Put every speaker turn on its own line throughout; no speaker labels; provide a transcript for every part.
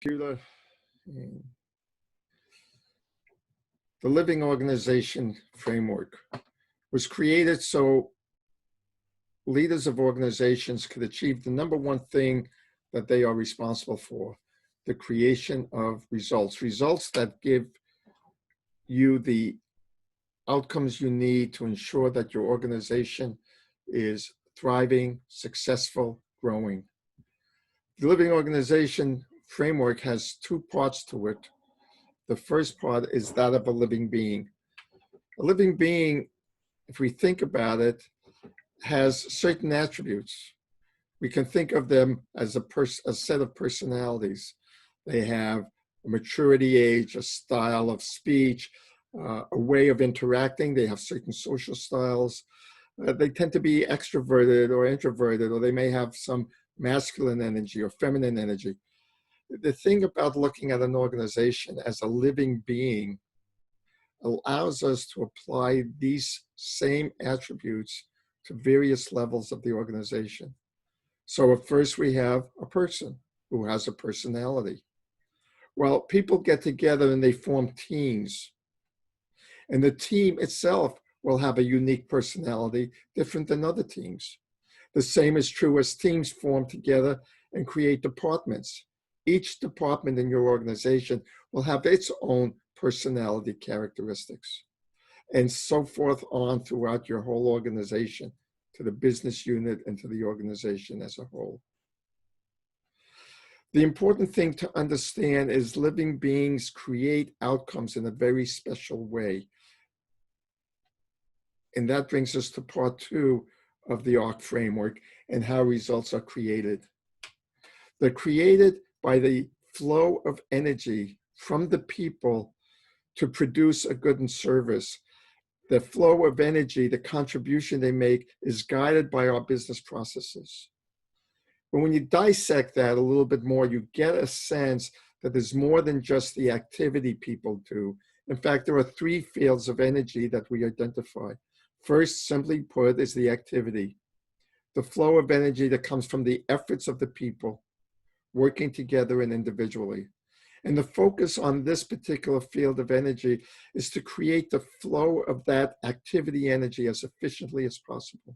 computer. And the Living Organization Framework was created so leaders of organizations could achieve the number one thing that they are responsible for, the creation of results that give you the outcomes you need to ensure that your organization is thriving, successful, growing. The Living Organization Framework has two parts to it. The first part is that of a living being. A living being, if we think about it, has certain attributes. We can think of them as a set of personalities. They have a maturity age, a style of speech, a way of interacting. They have certain social styles. They tend to be extroverted or introverted, or they may have some masculine energy or feminine energy. The thing about looking at an organization as a living being allows us to apply these same attributes to various levels of the organization. So at first we have a person who has a personality. Well, people get together and they form teams. And the team itself will have a unique personality different than other teams. The same is true as teams form together and create departments. Each department in your organization will have its own personality characteristics, and so forth on throughout your whole organization, to the business unit and to the organization as a whole. The important thing to understand is living beings create outcomes in a very special way. And that brings us to part two of the ARC framework and how results are created. They're created by the flow of energy from the people to produce a good and service. The flow of energy, the contribution they make, is guided by our business processes. But when you dissect that a little bit more, you get a sense that there's more than just the activity people do. In fact, there are three fields of energy that we identify. First, simply put, is the activity, the flow of energy that comes from the efforts of the people working together and individually. And the focus on this particular field of energy is to create the flow of that activity energy as efficiently as possible.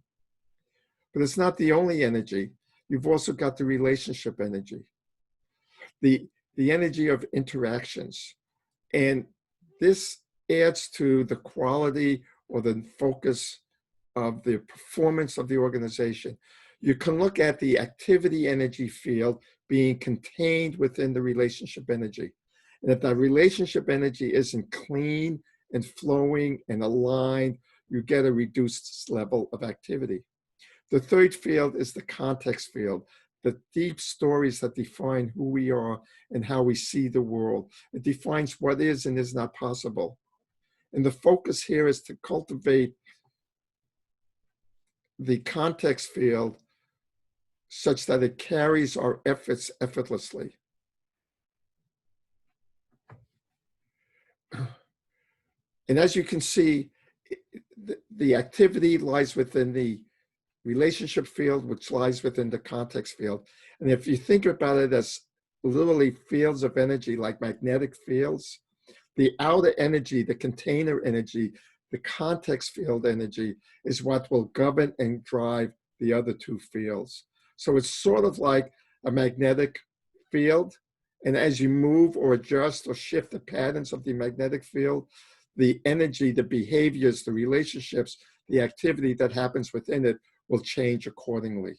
But it's not the only energy. You've also got the relationship energy, the energy of interactions. And this adds to the quality or the focus of the performance of the organization. You can look at the activity energy field being contained within the relationship energy. And if that relationship energy isn't clean and flowing and aligned, you get a reduced level of activity. The third field is the context field, the deep stories that define who we are and how we see the world. It defines what is and is not possible. And the focus here is to cultivate the context field such that it carries our efforts effortlessly. And as you can see, the activity lies within the relationship field, which lies within the context field. And if you think about it as literally fields of energy, like magnetic fields, the outer energy, the container energy, the context field energy is what will govern and drive the other two fields. So it's sort of like a magnetic field. And as you move or adjust or shift the patterns of the magnetic field, the energy, the behaviors, the relationships, the activity that happens within it will change accordingly.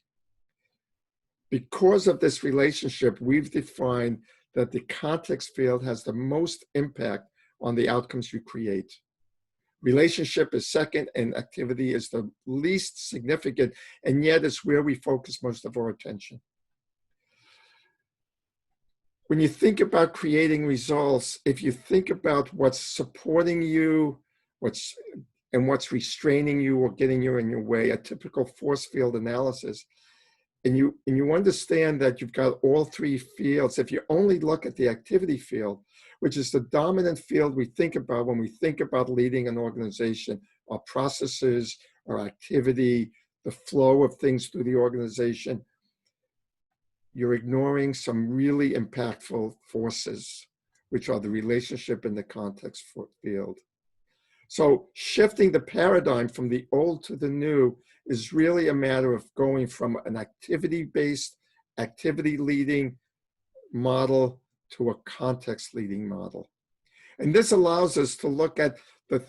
Because of this relationship, we've defined that the context field has the most impact on the outcomes you create. Relationship is second, and activity is the least significant, and yet it's where we focus most of our attention. When you think about creating results, if you think about what's supporting you, what's restraining you or getting you in your way, a typical force field analysis, and you understand that you've got all three fields. If you only look at the activity field, which is the dominant field we think about when we think about leading an organization, our processes, our activity, the flow of things through the organization, you're ignoring some really impactful forces, which are the relationship and the context field. So shifting the paradigm from the old to the new is really a matter of going from an activity-based, activity-leading model to a context-leading model. And this allows us to look at the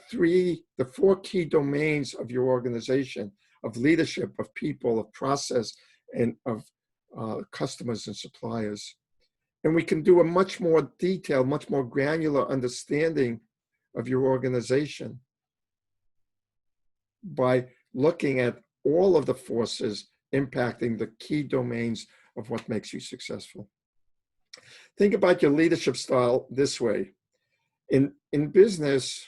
four key domains of your organization, of leadership, of people, of process, and of customers and suppliers. And we can do a much more detailed, much more granular understanding of your organization by looking at all of the forces impacting the key domains of what makes you successful. Think about your leadership style this way. In business,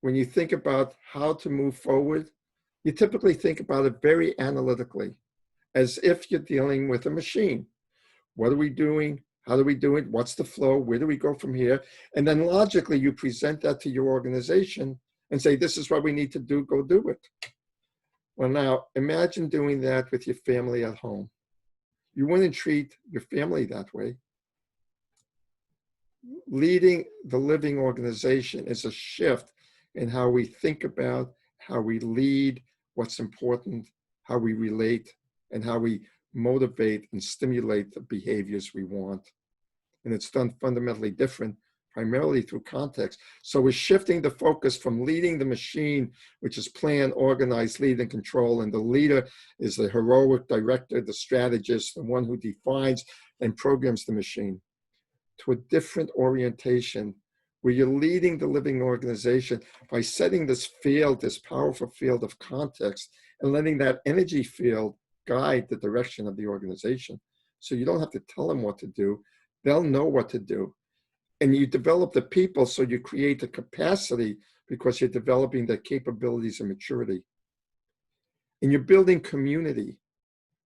when you think about how to move forward, you typically think about it very analytically, as if you're dealing with a machine. What are we doing? How do we do it? What's the flow? Where do we go from here? And then logically, you present that to your organization and say, this is what we need to do, go do it. Well, now imagine doing that with your family at home. You wouldn't treat your family that way. Leading the living organization is a shift in how we think about, how we lead, what's important, how we relate, and how we motivate and stimulate the behaviors we want. And it's done fundamentally different, primarily through context. So we're shifting the focus from leading the machine, which is plan, organize, lead, and control. And the leader is the heroic director, the strategist, the one who defines and programs the machine, to a different orientation where you're leading the living organization by setting this field, this powerful field of context, and letting that energy field guide the direction of the organization. So you don't have to tell them what to do. They'll know what to do. And you develop the people so you create the capacity because you're developing their capabilities and maturity. And you're building community,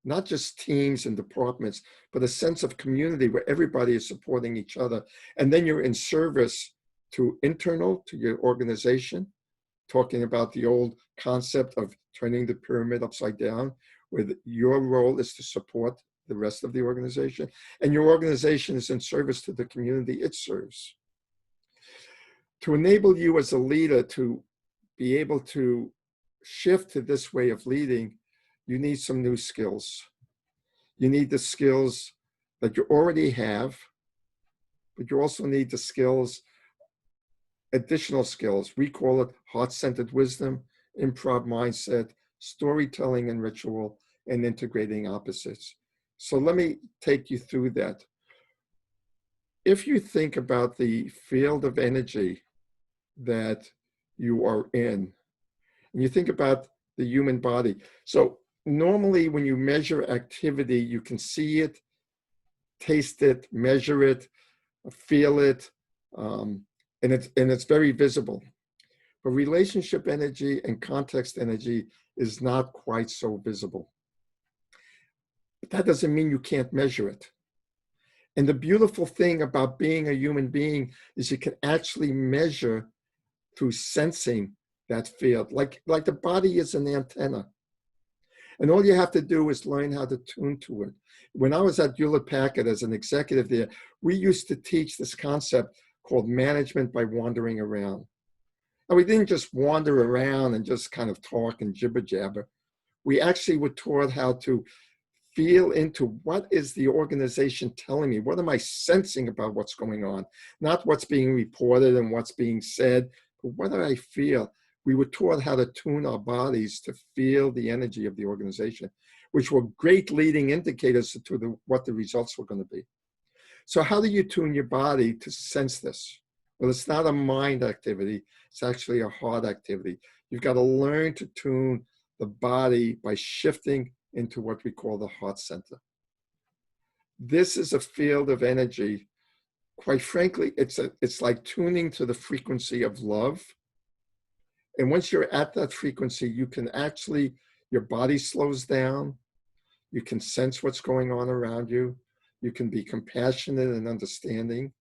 not just teams and departments, but a sense of community where everybody is supporting each other. And then you're in service to internal, to your organization, talking about the old concept of turning the pyramid upside down, where your role is to support the rest of the organization, and your organization is in service to the community it serves. To enable you as a leader to be able to shift to this way of leading, you need some new skills. You need the skills that you already have, but you also need the skills, additional skills. We call it heart-centered wisdom, improv mindset, storytelling and ritual, and integrating opposites. So let me take you through that. If you think about the field of energy that you are in, and you think about the human body. So normally when you measure activity, you can see it, taste it, measure it, feel it, and it's very visible. But relationship energy and context energy is not quite so visible. But that doesn't mean you can't measure it. And the beautiful thing about being a human being is you can actually measure through sensing that field, like the body is an antenna. And all you have to do is learn how to tune to it. When I was at Hewlett Packard as an executive there, we used to teach this concept called management by wandering around. And we didn't just wander around and just kind of talk and jibber jabber. We actually were taught how to feel into what is the organization telling me? What am I sensing about what's going on? Not what's being reported and what's being said, but what do I feel? We were taught how to tune our bodies to feel the energy of the organization, which were great leading indicators to what the results were going to be. So how do you tune your body to sense this? Well, it's not a mind activity. It's actually a heart activity. You've got to learn to tune the body by shifting into what we call the heart center. This is a field of energy. Quite frankly, it's like tuning to the frequency of love. And once you're at that frequency, you can actually, your body slows down. You can sense what's going on around you. You can be compassionate and understanding.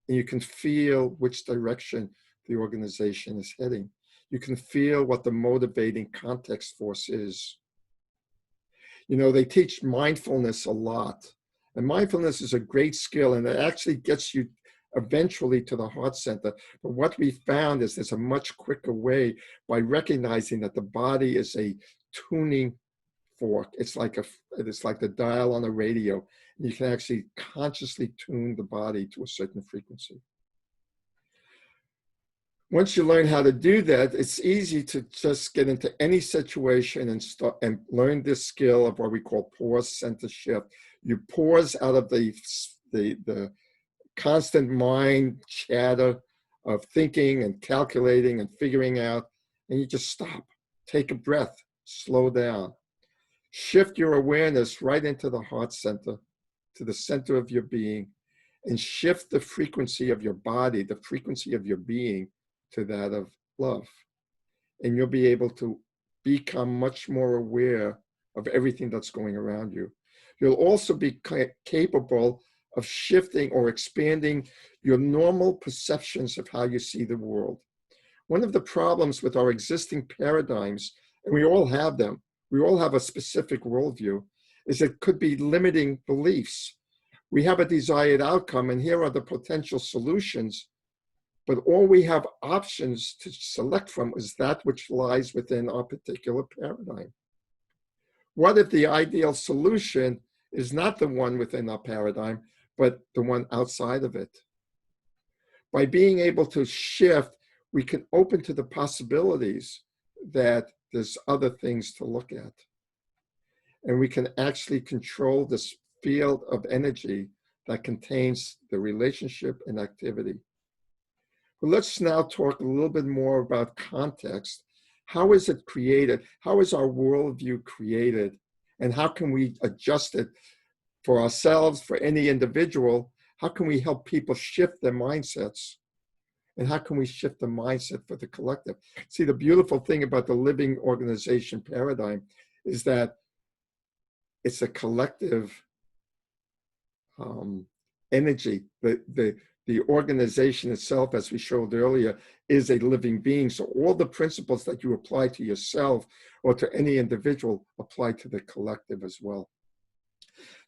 And you can feel which direction the organization is heading. You can feel what the motivating context force is. You know, they teach mindfulness a lot. And mindfulness is a great skill, and it actually gets you eventually to the heart center. But what we found is there's a much quicker way by recognizing that the body is a tuning fork. It's like the dial on a radio. You can actually consciously tune the body to a certain frequency. Once you learn how to do that, it's easy to just get into any situation and start and learn this skill of what we call pause center shift. You pause out of the constant mind chatter of thinking and calculating and figuring out, and you just stop, take a breath, slow down. Shift your awareness right into the heart center, to the center of your being, and shift the frequency of your body, the frequency of your being, to that of love. And you'll be able to become much more aware of everything that's going around you. You'll also be capable of shifting or expanding your normal perceptions of how you see the world. One of the problems with our existing paradigms, and we all have them, we all have a specific worldview, is it could be limiting beliefs. We have a desired outcome, and here are the potential solutions, but all we have options to select from is that which lies within our particular paradigm. What if the ideal solution is not the one within our paradigm, but the one outside of it? By being able to shift, we can open to the possibilities that there's other things to look at. And we can actually control this field of energy that contains the relationship and activity. But let's now talk a little bit more about context. How is it created? How is our worldview created? And how can we adjust it for ourselves, for any individual? How can we help people shift their mindsets? And how can we shift the mindset for the collective? See, the beautiful thing about the living organization paradigm is that it's a collective energy. The organization itself, as we showed earlier, is a living being. So all the principles that you apply to yourself or to any individual apply to the collective as well.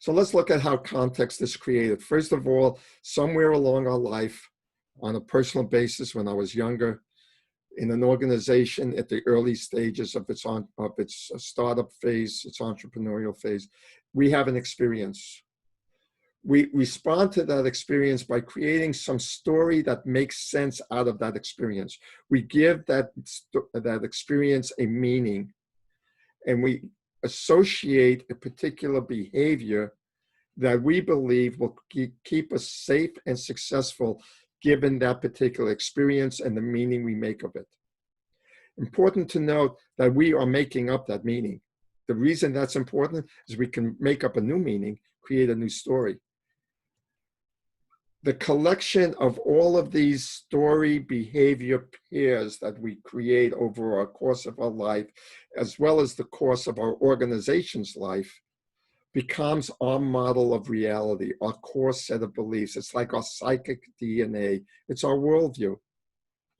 So let's look at how context is created. First of all, somewhere along our life, on a personal basis, when I was younger, in an organization at the early stages of its startup phase, its entrepreneurial phase, we have an experience. We respond to that experience by creating some story that makes sense out of that experience. We give that experience a meaning, and we associate a particular behavior that we believe will keep us safe and successful given that particular experience and the meaning we make of it. Important to note that we are making up that meaning. The reason that's important is we can make up a new meaning, create a new story. The collection of all of these story behavior pairs that we create over our course of our life, as well as the course of our organization's life, becomes our model of reality, our core set of beliefs. It's like our psychic DNA. It's our worldview.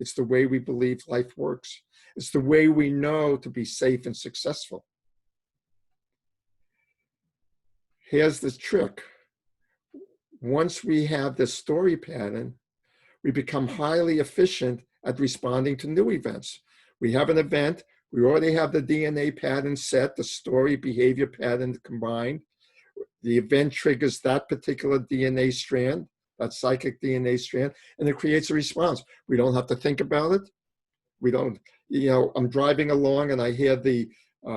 It's the way we believe life works. It's the way we know to be safe and successful. Here's the trick. Once we have this story pattern, we become highly efficient at responding to new events. We have an event, we already have the DNA pattern set, the story behavior pattern combined. The event triggers that particular DNA strand, that psychic DNA strand, and it creates a response. We don't have to think about it. We don't, I'm driving along and I hear the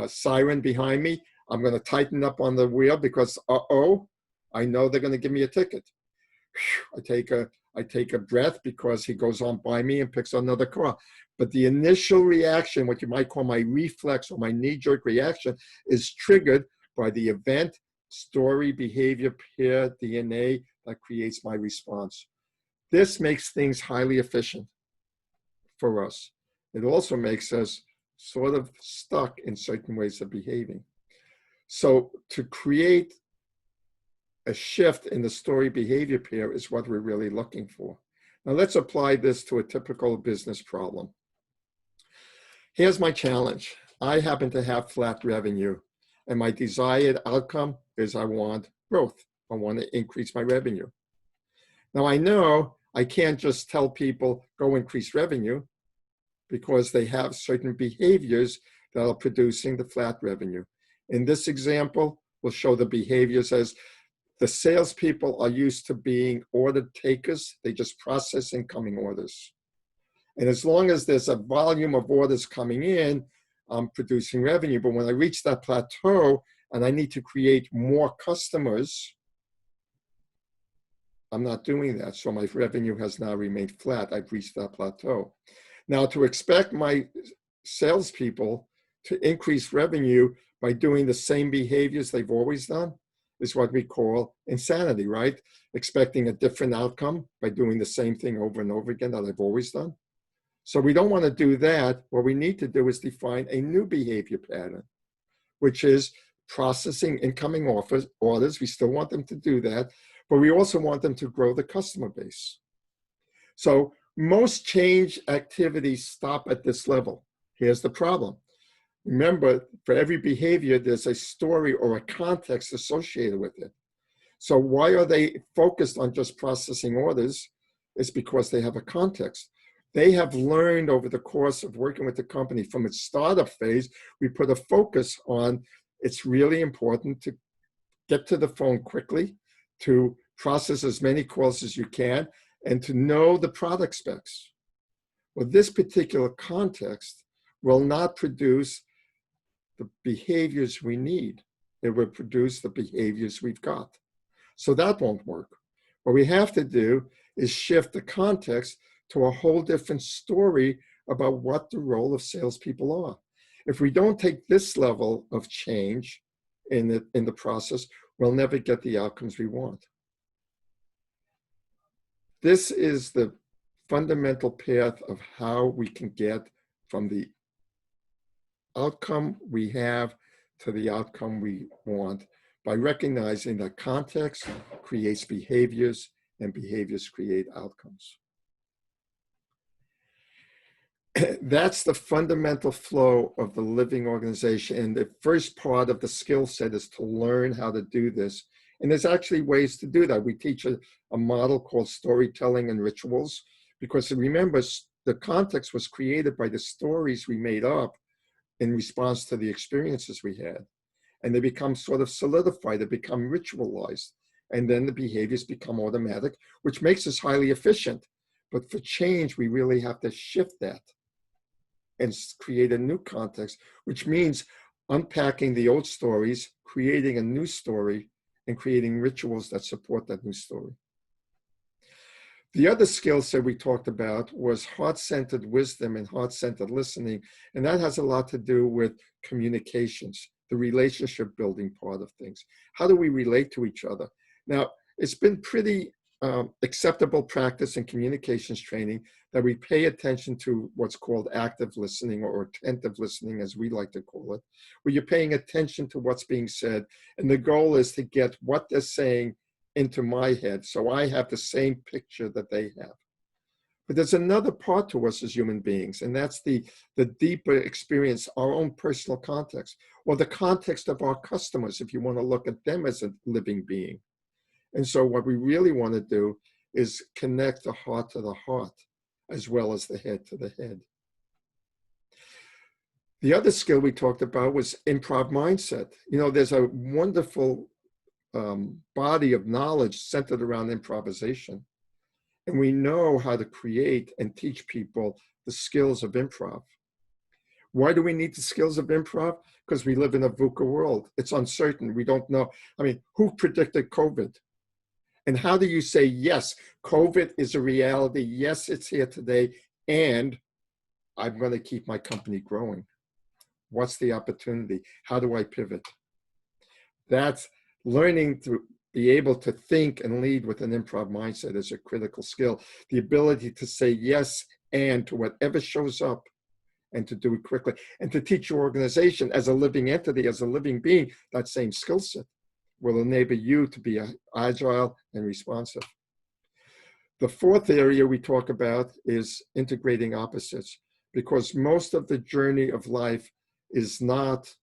siren behind me. I'm going to tighten up on the wheel because, I know they're going to give me a ticket. I take a breath because he goes on by me and picks up another car. But the initial reaction, what you might call my reflex or my knee-jerk reaction, is triggered by the event, story, behavior, pair, DNA that creates my response. This makes things highly efficient for us. It also makes us sort of stuck in certain ways of behaving. So to create a shift in the story behavior pair is what we're really looking for. Now let's apply this to a typical business problem. Here's my challenge. I happen to have flat revenue, and my desired outcome is I want growth. I want to increase my revenue. Now, I know I can't just tell people go increase revenue because they have certain behaviors that are producing the flat revenue. In this example, we'll show the behaviors as the salespeople are used to being order takers. They just process incoming orders. And as long as there's a volume of orders coming in, I'm producing revenue. But when I reach that plateau and I need to create more customers, I'm not doing that. So my revenue has now remained flat. I've reached that plateau. Now, to expect my salespeople to increase revenue by doing the same behaviors they've always done is what we call insanity, right? Expecting a different outcome by doing the same thing over and over again that I've always done. So we don't want to do that. What we need to do is define a new behavior pattern, which is processing incoming orders. We still want them to do that, but we also want them to grow the customer base. So most change activities stop at this level. Here's the problem. Remember, for every behavior, there's a story or a context associated with it. So why are they focused on just processing orders? It's because they have a context. They have learned over the course of working with the company from its startup phase, we put a focus on it's really important to get to the phone quickly, to process as many calls as you can, and to know the product specs. Well, this particular context will not produce the behaviors we need. It will produce the behaviors we've got. So that won't work. What we have to do is shift the context to a whole different story about what the role of salespeople are. If we don't take this level of change in the process, we'll never get the outcomes we want. This is the fundamental path of how we can get from the outcome we have to the outcome we want by recognizing that context creates behaviors and behaviors create outcomes. That's the fundamental flow of the living organization. And the first part of the skill set is to learn how to do this. And there's actually ways to do that. We teach a model called storytelling and rituals, because remember, the context was created by the stories we made up in response to the experiences we had. And they become sort of solidified, they become ritualized. And then the behaviors become automatic, which makes us highly efficient. But for change, we really have to shift that and create a new context, which means unpacking the old stories, creating a new story, and creating rituals that support that new story. The other skill set we talked about was heart-centered wisdom and heart-centered listening, and that has a lot to do with communications, the relationship building part of things. How do we relate to each other? Now, it's been pretty acceptable practice in communications training that we pay attention to what's called active listening or attentive listening, as we like to call it, where you're paying attention to what's being said. And the goal is to get what they're saying into my head so I have the same picture that they have. But there's another part to us as human beings, and that's the deeper experience, our own personal context, or the context of our customers, if you want to look at them as a living being. And so what we really want to do is connect the heart to the heart, as well as the head to the head. The other skill we talked about was improv mindset. You know, there's a wonderful body of knowledge centered around improvisation. And we know how to create and teach people the skills of improv. Why do we need the skills of improv? Because we live in a VUCA world. It's uncertain. We don't know. I mean, who predicted COVID? And how do you say, yes, COVID is a reality. Yes, it's here today. And I'm going to keep my company growing. What's the opportunity? How do I pivot? That's learning to be able to think and lead with an improv mindset is a critical skill. The ability to say yes and to whatever shows up and to do it quickly. And to teach your organization as a living entity, as a living being, that same skill set will enable you to be agile and responsive. The fourth area we talk about is integrating opposites, because most of the journey of life is not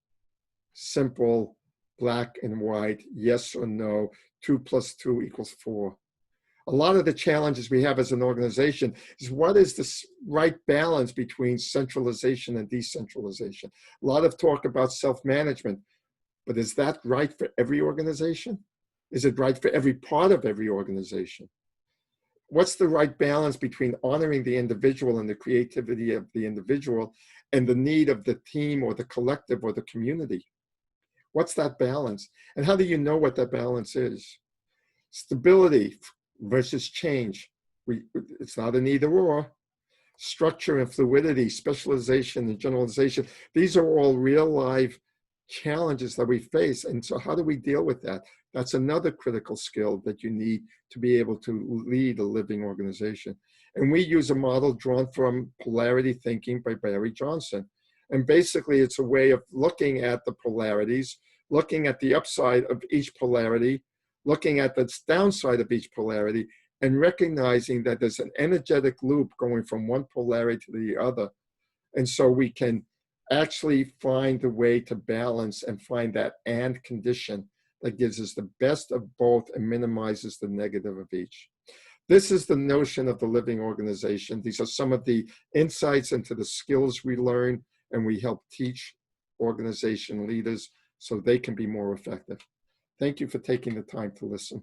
simple black and white, yes or no, 2 plus 2 equals 4. A lot of the challenges we have as an organization is what is the right balance between centralization and decentralization? A lot of talk about self-management, but is that right for every organization? Is it right for every part of every organization? What's the right balance between honoring the individual and the creativity of the individual and the need of the team or the collective or the community? What's that balance? And how do you know what that balance is? Stability versus change. It's not an either or. Structure and fluidity, specialization and generalization. These are all real life challenges that we face. And so how do we deal with that? That's another critical skill that you need to be able to lead a living organization. And we use a model drawn from polarity thinking by Barry Johnson. And basically it's a way of looking at the polarities, looking at the upside of each polarity, looking at the downside of each polarity, and recognizing that there's an energetic loop going from one polarity to the other. And so we can actually find a way to balance and find that and condition that gives us the best of both and minimizes the negative of each. This is the notion of the living organization. These are some of the insights into the skills we learn, and we help teach organization leaders so they can be more effective. Thank you for taking the time to listen.